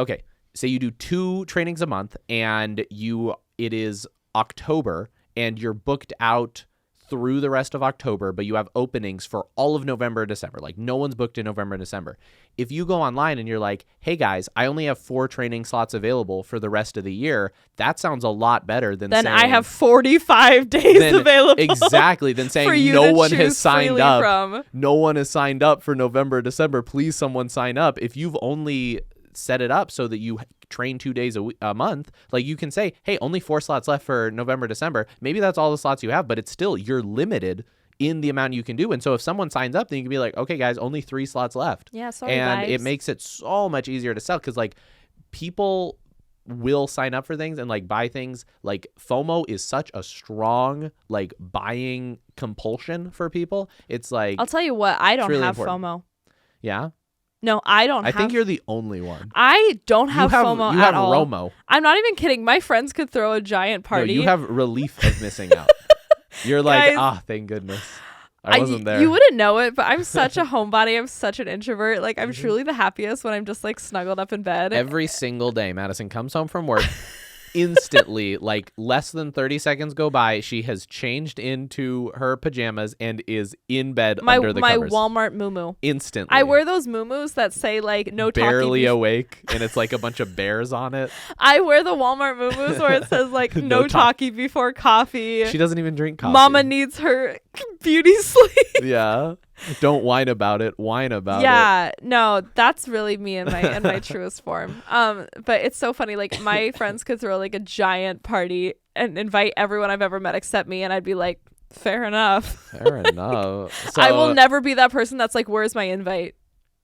[SPEAKER 2] you do 2 trainings a month, and it is October and you're booked out through the rest of October, but you have openings for all of November and December. Like no one's booked in November and December. If you go online and you're like, hey guys, I only have 4 training slots available for the rest of the year, that sounds a lot better than saying
[SPEAKER 1] I have 45 days available.
[SPEAKER 2] Exactly. Than saying no one has signed up. No one has signed up for November, December. Please someone sign up. If you've only set it up so that you train 2 days a month, like you can say, hey, only 4 slots left for November, December. Maybe that's all the slots you have, but it's still, you're limited in the amount you can do. And so if someone signs up, then you can be like, okay guys, only 3 slots left.
[SPEAKER 1] Yeah, sorry
[SPEAKER 2] and
[SPEAKER 1] guys.
[SPEAKER 2] It makes it so much easier to sell, because like people will sign up for things and like buy things. Like FOMO is such a strong like buying compulsion for people. It's like,
[SPEAKER 1] I'll tell you what, I don't
[SPEAKER 2] really
[SPEAKER 1] have
[SPEAKER 2] important.
[SPEAKER 1] FOMO.
[SPEAKER 2] Yeah?
[SPEAKER 1] No, I don't
[SPEAKER 2] I think you're the only one.
[SPEAKER 1] I don't have FOMO
[SPEAKER 2] you have
[SPEAKER 1] at all.
[SPEAKER 2] ROMO.
[SPEAKER 1] I'm not even kidding. My friends could throw a giant party.
[SPEAKER 2] No, you have relief of missing out. You're like, guys, thank goodness. I wasn't there.
[SPEAKER 1] You wouldn't know it, but I'm such a homebody. I'm such an introvert. Like, I'm truly the happiest when I'm just like snuggled up in bed.
[SPEAKER 2] Every single day, Madison comes home from work. Instantly, like less than 30 seconds go by, she has changed into her pajamas and is in bed under the covers.
[SPEAKER 1] My Walmart muumuu.
[SPEAKER 2] Instantly.
[SPEAKER 1] I wear those muumuus that say like no talking.
[SPEAKER 2] Barely awake, and it's like a bunch of bears on it.
[SPEAKER 1] I wear the Walmart muumuus where it says like no talkie before coffee.
[SPEAKER 2] She doesn't even drink coffee.
[SPEAKER 1] Mama needs her beauty sleep.
[SPEAKER 2] Yeah. Don't whine about it. Whine about it.
[SPEAKER 1] Yeah, no, that's really me in my truest form. But it's so funny. Like my friends could throw like a giant party and invite everyone I've ever met except me, and I'd be like, fair enough.
[SPEAKER 2] Fair enough. So,
[SPEAKER 1] I will never be that person that's like, where's my invite?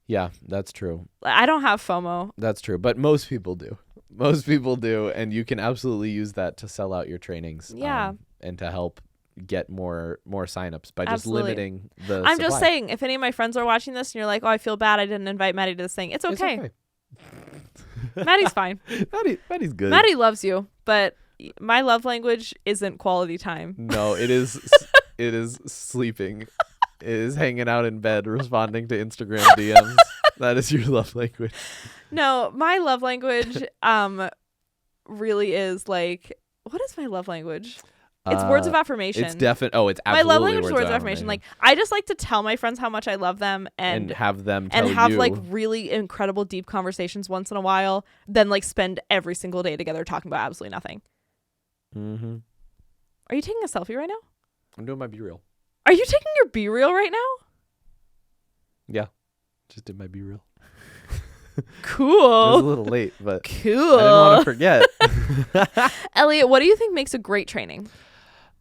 [SPEAKER 2] Yeah, that's true.
[SPEAKER 1] I don't have FOMO.
[SPEAKER 2] That's true, but most people do. Most people do, and you can absolutely use that to sell out your trainings.
[SPEAKER 1] Yeah.
[SPEAKER 2] And to help get more signups by just limiting the
[SPEAKER 1] I'm
[SPEAKER 2] supply.
[SPEAKER 1] just saying, if any of my friends are watching this and you're like, oh, I feel bad I didn't invite Maddie to this thing, it's okay. Maddie's fine.
[SPEAKER 2] Maddie's good.
[SPEAKER 1] Maddie loves you, but my love language isn't quality time.
[SPEAKER 2] No, it is it is sleeping. It is hanging out in bed responding to Instagram DMs. That is your love language.
[SPEAKER 1] No, my love language really is like, what is my love language? It's words of affirmation.
[SPEAKER 2] It's definitely. Oh, it's absolutely
[SPEAKER 1] my love language is words of affirmation. Like, I just like to tell my friends how much I love them and
[SPEAKER 2] have them tell
[SPEAKER 1] and have
[SPEAKER 2] you.
[SPEAKER 1] like really incredible deep conversations once in a while. Then like spend every single day together talking about absolutely nothing.
[SPEAKER 2] Mm-hmm.
[SPEAKER 1] Are you taking a selfie right now?
[SPEAKER 2] I'm doing my B-reel.
[SPEAKER 1] Are you taking your B-reel right now?
[SPEAKER 2] Yeah, just did my B-reel.
[SPEAKER 1] Cool.
[SPEAKER 2] It was a little late, but
[SPEAKER 1] cool.
[SPEAKER 2] I didn't want to forget.
[SPEAKER 1] Elliot, what do you think makes a great training?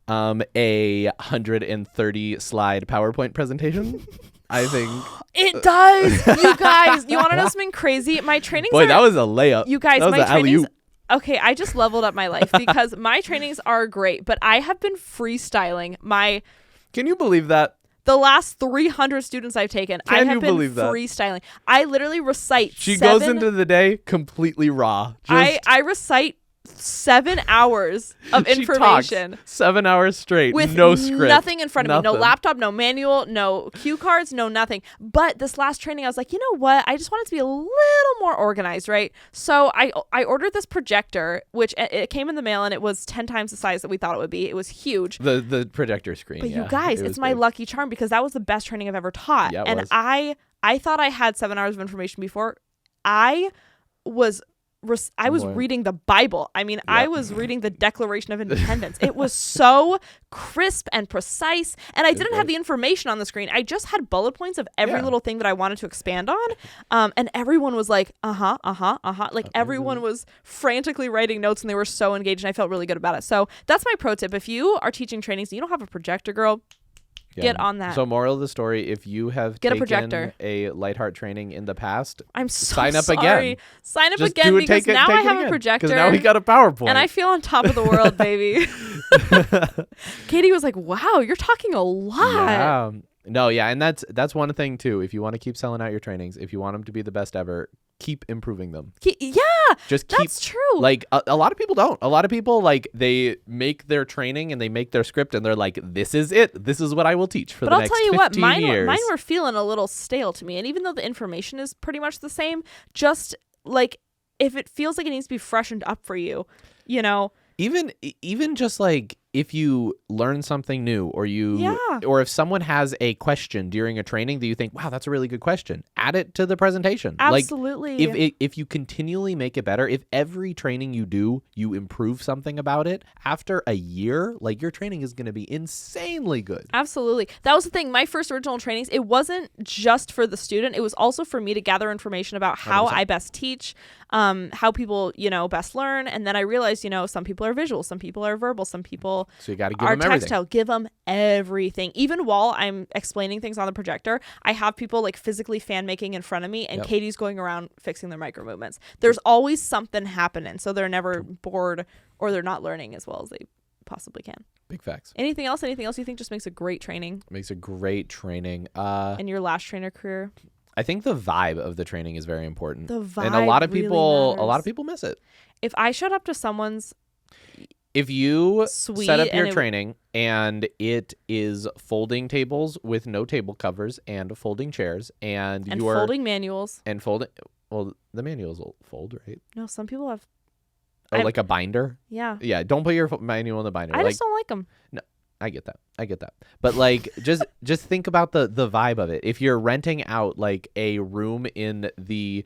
[SPEAKER 2] A 130 slide PowerPoint presentation. I think
[SPEAKER 1] it does. You guys, you want to know something crazy? My trainings.
[SPEAKER 2] Boy, that was a layup.
[SPEAKER 1] You guys,
[SPEAKER 2] that was
[SPEAKER 1] my trainings.
[SPEAKER 2] alley-oop.
[SPEAKER 1] Okay, I just leveled up my life because my trainings are great, but I have been freestyling my.
[SPEAKER 2] Can you believe that?
[SPEAKER 1] The last 300 students I've taken, I have been freestyling. I literally recite.
[SPEAKER 2] She goes into the day completely raw.
[SPEAKER 1] I recite 7 hours of information.
[SPEAKER 2] Talks 7 hours straight
[SPEAKER 1] with
[SPEAKER 2] no script,
[SPEAKER 1] nothing in front of me, no laptop, no manual, no cue cards, no nothing. But this last training, I was like, you know what? I just want it to be a little more organized, right? So I ordered this projector, which it came in the mail, and it was 10 times the size that we thought it would be. It was huge.
[SPEAKER 2] The projector screen.
[SPEAKER 1] But you guys, it's my lucky charm because that was the best training I've ever taught.
[SPEAKER 2] Yeah,
[SPEAKER 1] and I thought I had 7 hours of information before. I was reading the Bible. I mean, I was reading the Declaration of Independence. It was so crisp and precise. And I didn't have the information on the screen. I just had bullet points of every little thing that I wanted to expand on. And everyone was like, Like everyone was frantically writing notes and they were so engaged and I felt really good about it. So that's my pro tip. If you are teaching trainings and you don't have a projector, girl, get on that.
[SPEAKER 2] So moral of the story, if you have
[SPEAKER 1] taken
[SPEAKER 2] a projector, a Lightheart training in the past,
[SPEAKER 1] I'm so
[SPEAKER 2] sign up
[SPEAKER 1] sorry.
[SPEAKER 2] again.
[SPEAKER 1] Sign up again because now I have a projector.
[SPEAKER 2] Because now we got a PowerPoint.
[SPEAKER 1] And I feel on top of the world, baby. Katie was like, wow, you're talking a lot.
[SPEAKER 2] Yeah. No, yeah. And that's one thing too. If you want to keep selling out your trainings, if you want them to be the best ever, keep improving them. That's true. Like a lot of people don't. A lot of people like they make their training and they make their script and they're like, this is it. This is what I will teach for the next 15 years. But I'll tell you what,
[SPEAKER 1] mine were feeling a little stale to me. And even though the information is pretty much the same, just like if it feels like it needs to be freshened up for you, you know.
[SPEAKER 2] Even just like if you learn something new or or if someone has a question during a training that you think, wow, that's a really good question, add it to the presentation.
[SPEAKER 1] Absolutely.
[SPEAKER 2] Like if you continually make it better, if every training you do, you improve something about it, after a year, like your training is going to be insanely good.
[SPEAKER 1] Absolutely. That was the thing. My first original trainings, it wasn't just for the student. It was also for me to gather information about how 100%. I best teach, how people, best learn. And then I realized, some people are visual, some people are verbal, some people
[SPEAKER 2] so you got to give them everything.
[SPEAKER 1] Textile. Give them everything. Even while I'm explaining things on the projector, I have people like physically fan making in front of me and Katie's going around fixing their micro movements. There's always something happening. So they're never bored or they're not learning as well as they possibly can.
[SPEAKER 2] Big facts.
[SPEAKER 1] Anything else you think just makes a great training?
[SPEAKER 2] Makes a great training.
[SPEAKER 1] In your last trainer career?
[SPEAKER 2] I think the vibe of the training is very important.
[SPEAKER 1] The vibe
[SPEAKER 2] and a lot of
[SPEAKER 1] really
[SPEAKER 2] people miss it.
[SPEAKER 1] If I showed up to someone's
[SPEAKER 2] If you set up your training and it is folding tables with no table covers and folding chairs and
[SPEAKER 1] folding manuals
[SPEAKER 2] well, the manuals will fold, right?
[SPEAKER 1] No, some people have.
[SPEAKER 2] Like a binder?
[SPEAKER 1] Yeah.
[SPEAKER 2] Yeah, don't put your manual in the binder.
[SPEAKER 1] I just don't like them.
[SPEAKER 2] No, I get that. But like, just think about the vibe of it. If you're renting out like a room in the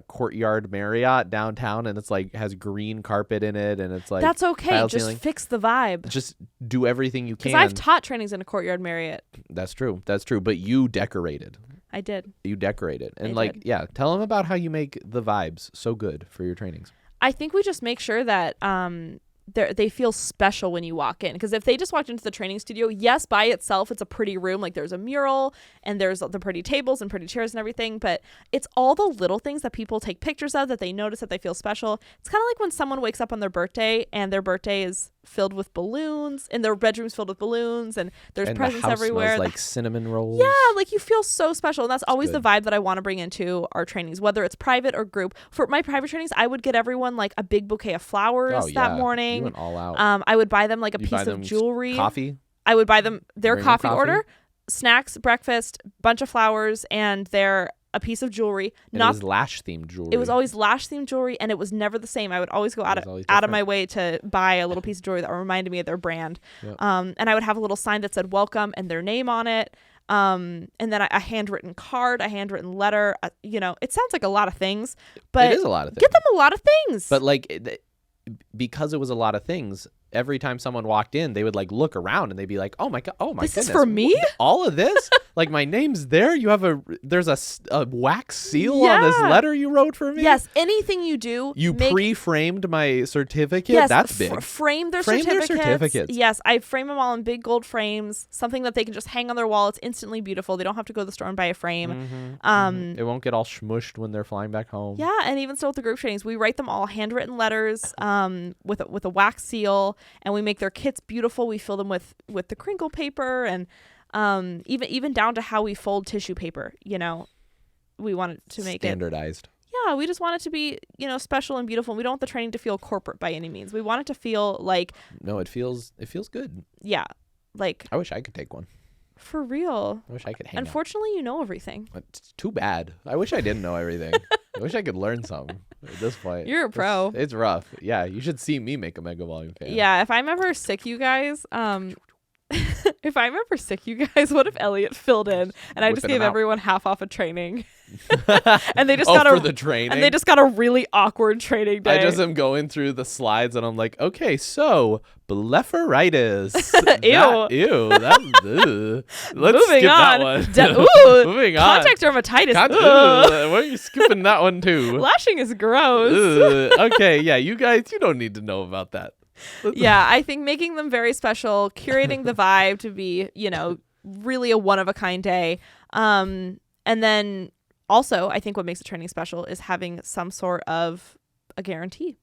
[SPEAKER 2] Courtyard Marriott downtown and it's like has green carpet in it and it's like
[SPEAKER 1] that's okay, just fix the vibe,
[SPEAKER 2] just do everything you can.
[SPEAKER 1] Because I've taught trainings in a Courtyard Marriott.
[SPEAKER 2] That's true, but you decorated.
[SPEAKER 1] I did.
[SPEAKER 2] You decorated and tell them about how you make the vibes so good for your trainings.
[SPEAKER 1] I think we just make sure that they feel special when you walk in. Because if they just walked into the training studio, yes, by itself, it's a pretty room. Like there's a mural and there's the pretty tables and pretty chairs and everything. But it's all the little things that people take pictures of that they notice that they feel special. It's kind of like when someone wakes up on their birthday and their birthday is filled with balloons and their bedroom's filled with balloons and there's presents
[SPEAKER 2] the house
[SPEAKER 1] everywhere.
[SPEAKER 2] Smells like cinnamon rolls.
[SPEAKER 1] Yeah, like you feel so special. And that's always the vibe that I want to bring into our trainings, whether it's private or group. For my private trainings, I would get everyone like a big bouquet of flowers that morning.
[SPEAKER 2] You went all out.
[SPEAKER 1] I would buy them like a piece of jewelry.
[SPEAKER 2] Coffee.
[SPEAKER 1] I would buy them their coffee order, snacks, breakfast, bunch of flowers, and a piece of jewelry.
[SPEAKER 2] It was lash themed jewelry.
[SPEAKER 1] It was always lash themed jewelry, and it was never the same. I would always go out of my way to buy a little piece of jewelry that reminded me of their brand. Yep. And I would have a little sign that said welcome and their name on it. And then a handwritten card, a handwritten letter. It sounds like a lot of things, but
[SPEAKER 2] it is a lot of things.
[SPEAKER 1] Get them a lot of things.
[SPEAKER 2] But like, because it was a lot of things, every time someone walked in, they would like look around and they'd be like, oh my goodness.
[SPEAKER 1] This is for me?
[SPEAKER 2] All of this? Like my name's there? You have there's a wax seal on this letter you wrote for me?
[SPEAKER 1] Yes. Anything you do.
[SPEAKER 2] You pre-framed my certificate?
[SPEAKER 1] Yes,
[SPEAKER 2] That's big.
[SPEAKER 1] Frame their certificates. Yes. I frame them all in big gold frames, something that they can just hang on their wall. It's instantly beautiful. They don't have to go to the store and buy a frame.
[SPEAKER 2] It won't get all smushed when they're flying back home.
[SPEAKER 1] Yeah. And even still with the group trainings, we write them all handwritten letters with a wax seal. And we make their kits beautiful. We fill them with the crinkle paper and even down to how we fold tissue paper. We want it to make
[SPEAKER 2] standardized.
[SPEAKER 1] Yeah, we just want it to be special and beautiful. We don't want the training to feel corporate by any means. We want it to feel like.
[SPEAKER 2] No, it feels good.
[SPEAKER 1] Yeah, like.
[SPEAKER 2] I wish I could take one.
[SPEAKER 1] For real.
[SPEAKER 2] I wish I could hang
[SPEAKER 1] Unfortunately, you know everything.
[SPEAKER 2] It's too bad. I wish I didn't know everything. I wish I could learn some at this point.
[SPEAKER 1] You're a pro.
[SPEAKER 2] It's rough. Yeah, you should see me make a Mega Volume fan.
[SPEAKER 1] Yeah, if I'm ever sick, you guys, what if Elliot filled in and I just gave everyone half off a training? And they just
[SPEAKER 2] for the training.
[SPEAKER 1] And they just got a really awkward training day.
[SPEAKER 2] I just am going through the slides and I'm like, okay, so blepharitis.
[SPEAKER 1] Ew.
[SPEAKER 2] Let's
[SPEAKER 1] Moving
[SPEAKER 2] skip
[SPEAKER 1] on.
[SPEAKER 2] that one. Moving on.
[SPEAKER 1] Contact dermatitis.
[SPEAKER 2] Why are you skipping that one too?
[SPEAKER 1] Lashing is gross.
[SPEAKER 2] Okay, yeah, you guys, you don't need to know about that.
[SPEAKER 1] Yeah, I think making them very special, curating the vibe to be, really a one-of-a-kind day. And then also, I think what makes a training special is having some sort of a guarantee.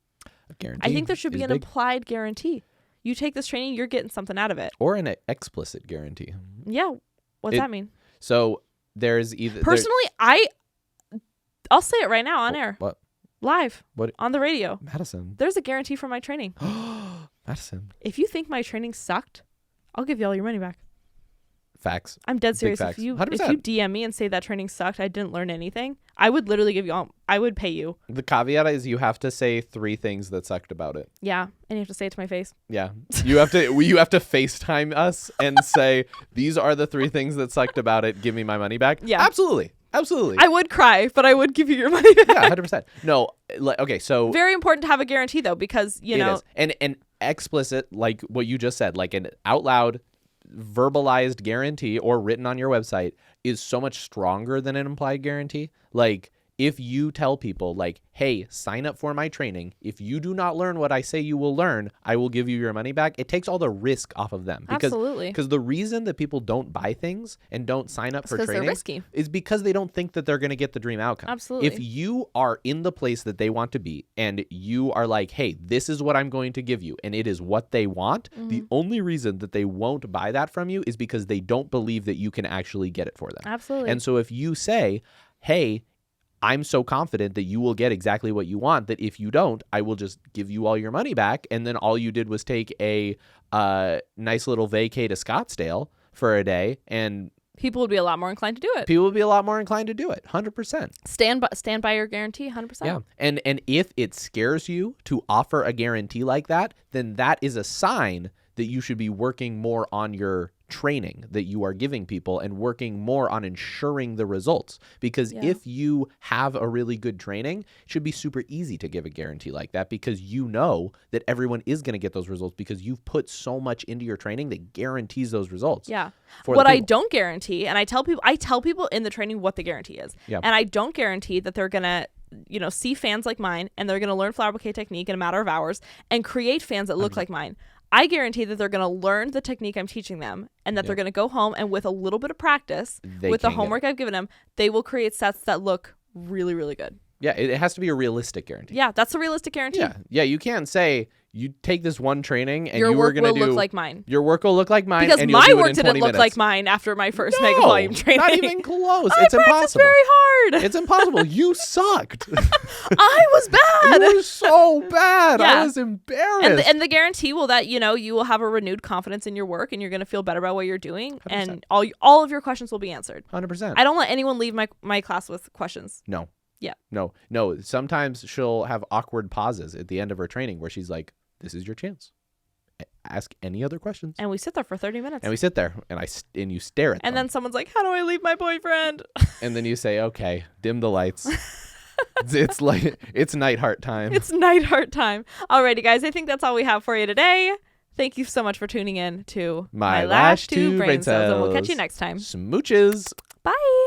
[SPEAKER 1] I think there should be an implied guarantee. You take this training, you're getting something out of it.
[SPEAKER 2] Or an explicit guarantee.
[SPEAKER 1] Yeah. What's that mean?
[SPEAKER 2] So there's either...
[SPEAKER 1] Personally, I'll say it right now on air.
[SPEAKER 2] What?
[SPEAKER 1] Live.
[SPEAKER 2] What?
[SPEAKER 1] On the radio.
[SPEAKER 2] Madison.
[SPEAKER 1] There's a guarantee for my training.
[SPEAKER 2] Madison.
[SPEAKER 1] If you think my training sucked, I'll give you all your money back.
[SPEAKER 2] Facts.
[SPEAKER 1] I'm dead serious. If you DM me and say that training sucked, I didn't learn anything, I would literally give you all. I would pay you.
[SPEAKER 2] The caveat is you have to say 3 things that sucked about it.
[SPEAKER 1] Yeah, and you have to say it to my face.
[SPEAKER 2] Yeah, you have to. You have to FaceTime us and say these are the 3 things that sucked about it. Give me my money back.
[SPEAKER 1] Yeah,
[SPEAKER 2] absolutely.
[SPEAKER 1] I would cry, but I would give you your money back.
[SPEAKER 2] Yeah, 100%. No, okay, so
[SPEAKER 1] very important to have a guarantee though, because you know,
[SPEAKER 2] and explicit, like what you just said, like an out loud verbalized guarantee or written on your website is so much stronger than an implied guarantee. Like if you tell people like, hey, sign up for my training. If you do not learn what I say you will learn, I will give you your money back. It takes all the risk off of them.
[SPEAKER 1] Absolutely.
[SPEAKER 2] Because the reason that people don't buy things and don't sign up for training is because they don't think that they're going to get the dream outcome.
[SPEAKER 1] Absolutely.
[SPEAKER 2] If you are in the place that they want to be and you are like, hey, this is what I'm going to give you and it is what they want, the only reason that they won't buy that from you is because they don't believe that you can actually get it for them.
[SPEAKER 1] Absolutely.
[SPEAKER 2] And so if you say, hey, I'm so confident that you will get exactly what you want that if you don't, I will just give you all your money back. And then all you did was take a nice little vacay to Scottsdale for a day, and
[SPEAKER 1] people would be a lot more inclined to do it.
[SPEAKER 2] People would be a lot more inclined to do it. 100%.
[SPEAKER 1] Stand by your guarantee. 100%.
[SPEAKER 2] Yeah. And if it scares you to offer a guarantee like that, then that is a sign that you should be working more on your training that you are giving people and working more on ensuring the results. Because if you have a really good training, it should be super easy to give a guarantee like that because you know that everyone is going to get those results because you've put so much into your training that guarantees those results.
[SPEAKER 1] Yeah. What I don't guarantee, and I tell people in the training what the guarantee is. Yeah. And I don't guarantee that they're going to see fans like mine, and they're going to learn flower bouquet technique in a matter of hours and create fans that look like mine. I guarantee that they're going to learn the technique I'm teaching them, and that they're going to go home and with a little bit of practice, with the homework I've given them, they will create sets that look really, really good.
[SPEAKER 2] Yeah, it has to be a realistic guarantee.
[SPEAKER 1] Yeah, that's a realistic guarantee.
[SPEAKER 2] Yeah, you can't say you take this one training and
[SPEAKER 1] your
[SPEAKER 2] you were going to do...
[SPEAKER 1] Your work will look like mine.
[SPEAKER 2] Your work will look like mine,
[SPEAKER 1] because
[SPEAKER 2] and
[SPEAKER 1] my
[SPEAKER 2] work
[SPEAKER 1] didn't look like mine after my first mega volume training.
[SPEAKER 2] Not even close.
[SPEAKER 1] I
[SPEAKER 2] It's impossible.
[SPEAKER 1] very hard.
[SPEAKER 2] It's impossible. You sucked.
[SPEAKER 1] I was bad.
[SPEAKER 2] You were so bad.
[SPEAKER 1] Yeah.
[SPEAKER 2] I was embarrassed.
[SPEAKER 1] And the guarantee will that, you will have a renewed confidence in your work, and you're going to feel better about what you're doing. 100%. And all of your questions will be answered.
[SPEAKER 2] 100%.
[SPEAKER 1] I don't let anyone leave my class with questions.
[SPEAKER 2] No.
[SPEAKER 1] Yeah.
[SPEAKER 2] No. Sometimes she'll have awkward pauses at the end of her training where she's like, this is your chance. Ask any other questions.
[SPEAKER 1] And we sit there for 30 minutes.
[SPEAKER 2] And we sit there and you stare at them.
[SPEAKER 1] And then someone's like, how do I leave my boyfriend?
[SPEAKER 2] And then you say, okay, dim the lights. It's like, it's night heart time.
[SPEAKER 1] It's night heart time. Alrighty, guys. I think that's all we have for you today. Thank you so much for tuning in to
[SPEAKER 2] My Last Two Brain
[SPEAKER 1] Cells. And we'll
[SPEAKER 2] Cells.
[SPEAKER 1] catch you next time.
[SPEAKER 2] Smooches.
[SPEAKER 1] Bye.